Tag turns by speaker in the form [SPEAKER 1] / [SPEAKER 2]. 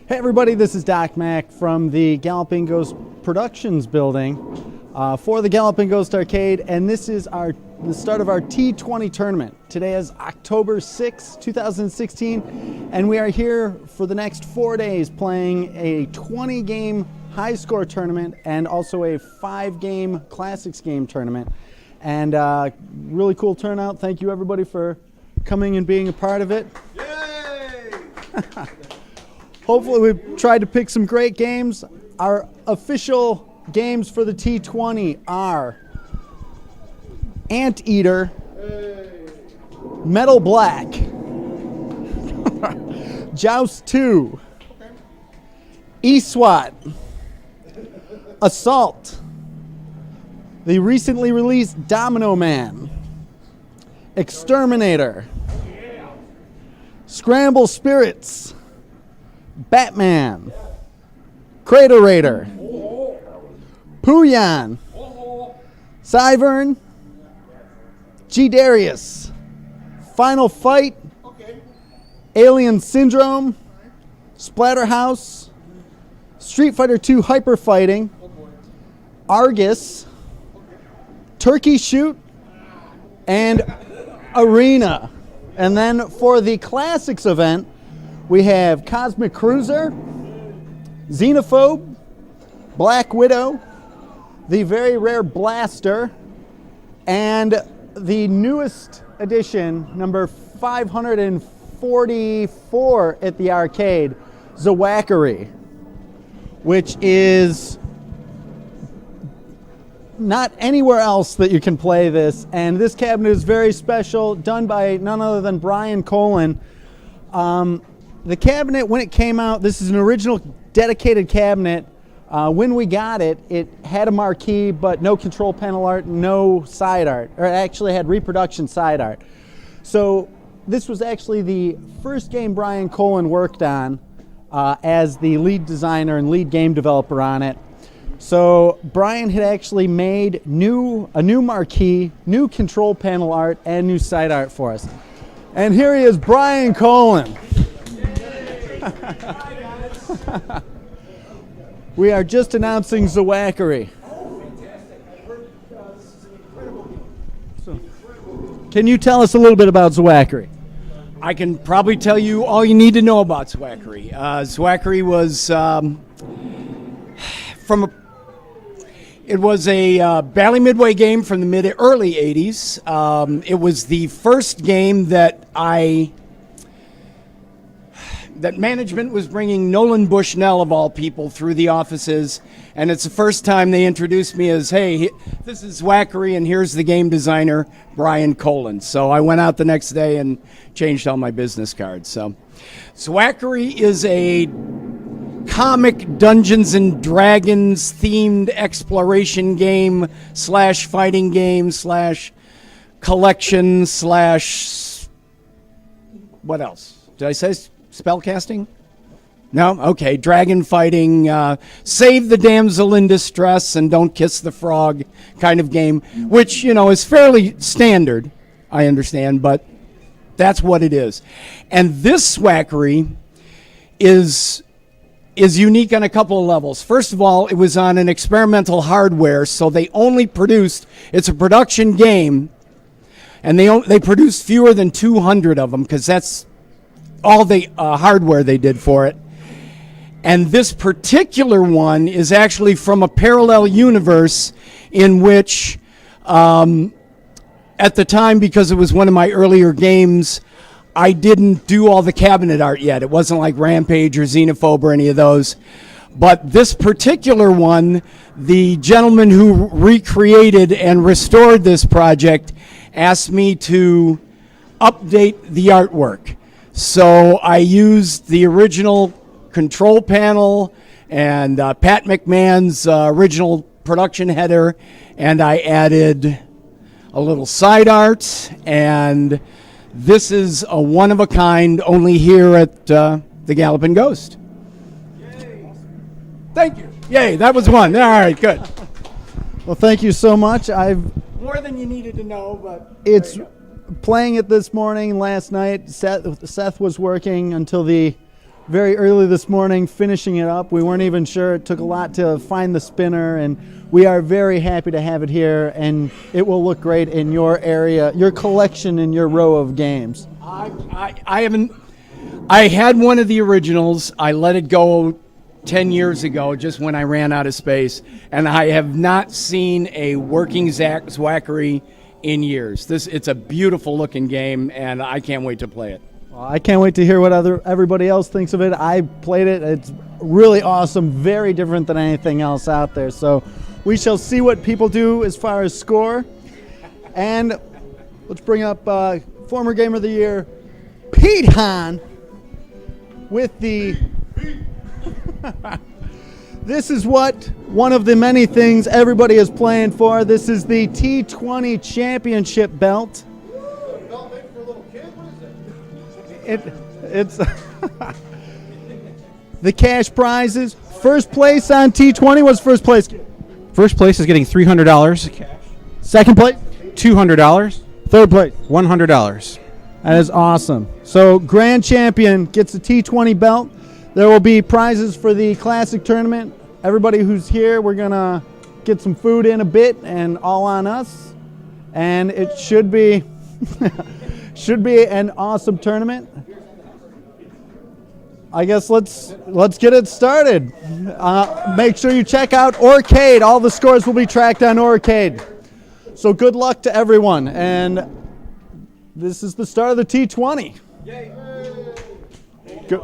[SPEAKER 1] Hey everybody, this is Doc Mack from the Galloping Ghost Productions building for the Galloping Ghost Arcade, and this is the start of our T20 tournament. Today is October 6, 2016, and we are here for the next 4 days playing a 20-game high-score tournament and also a 5-game Classics game tournament. And really cool turnout. Thank you everybody for coming and being a part of it.
[SPEAKER 2] Yay!
[SPEAKER 1] Hopefully we've tried to pick some great games. Our official games for the T20 are Anteater, Metal Black, Joust 2, E-SWAT, Assault, the recently released Domino Man, Exterminator, Scramble Spirits, Batman, Crater Raider, Puyan, Cyvern, G. Darius, Final Fight, Alien Syndrome, Splatterhouse, Street Fighter II Hyper Fighting, Argus, Turkey Shoot, and Arena. And then for the Classics event, we have Cosmic Cruiser, Xenophobe, Black Widow, the very rare Blaster, and the newest edition, number 544 at the arcade, Zawackery, which is not anywhere else that you can play this. And this cabinet is very special, done by none other than Brian Colin. The cabinet, when it came out, this is an original dedicated cabinet. When we got it, it had a marquee, but no control panel art, no side art, or it actually had reproduction side art. So this was actually the first game Brian Colin worked on as the lead designer and lead game developer on it. So Brian had actually made a new marquee, new control panel art, and new side art for us. And here he is, Brian Colin. We are just announcing Zawackery. So, can you tell us a little bit about Zawackery?
[SPEAKER 2] I can probably tell you all you need to know about Zawackery. Zawackery was it was a Bally Midway game from the early 80s. It was the first game that management was bringing Nolan Bushnell, of all people, through the offices, and it's the first time they introduced me as, hey, this is Zawackery, and here's the game designer, Brian Colin. So I went out the next day and changed all my business cards. So Zawackery is a comic Dungeons and Dragons themed exploration game / fighting game / collection / what else? Did I say spellcasting? No? Okay. Dragon fighting, save the damsel in distress and don't kiss the frog kind of game, which, is fairly standard, I understand, but that's what it is. And this Zawackery is unique on a couple of levels. First of all, it was on an experimental hardware, so they only produced, it's a production game, and they produced fewer than 200 of them, because that's all the hardware they did for it. And this particular one is actually from a parallel universe in which, at the time, because it was one of my earlier games, I didn't do all the cabinet art yet. It wasn't like Rampage or Xenophobe or any of those. But this particular one, the gentleman who recreated and restored this project asked me to update the artwork. So I used the original control panel and Pat McMahon's original production header, and I added a little side art, and this is a one-of-a-kind only here at the Galloping Ghost. Yay. Thank you. Yay, that was one. All right, good.
[SPEAKER 1] Well, thank you so much.
[SPEAKER 2] More than you needed to know, but
[SPEAKER 1] playing it this morning, last night. Seth was working until the very early this morning finishing it up. We weren't even sure. It took a lot to find the spinner, and we are very happy to have it here, and it will look great in your area, your collection, in your row of games.
[SPEAKER 2] I haven't. I had one of the originals. I let it go 10 years ago, just when I ran out of space, and I have not seen a working Zwackery in years. It's a beautiful looking game, and I can't wait to play it.
[SPEAKER 1] Well, I can't wait to hear what everybody else thinks of it. I played it. It's really awesome, very different than anything else out there. So we shall see what people do as far as score. And let's bring up former Gamer of the Year, Pete Hahn, with the... This is one of the many things everybody is playing for. This is the T20 Championship belt. It's the cash prizes. First place on T20 was first place.
[SPEAKER 3] First place is getting $300.
[SPEAKER 1] Second place,
[SPEAKER 3] $200.
[SPEAKER 1] third place.
[SPEAKER 3] $100.
[SPEAKER 1] That is awesome. So grand champion gets the T20 belt. There will be prizes for the classic tournament. Everybody who's here, we're gonna get some food in a bit, and all on us. And it should be should be an awesome tournament. I guess let's get it started. Make sure you check out Orcade. All the scores will be tracked on Orcade. So good luck to everyone. And this is the start of the T20. Yay. Good.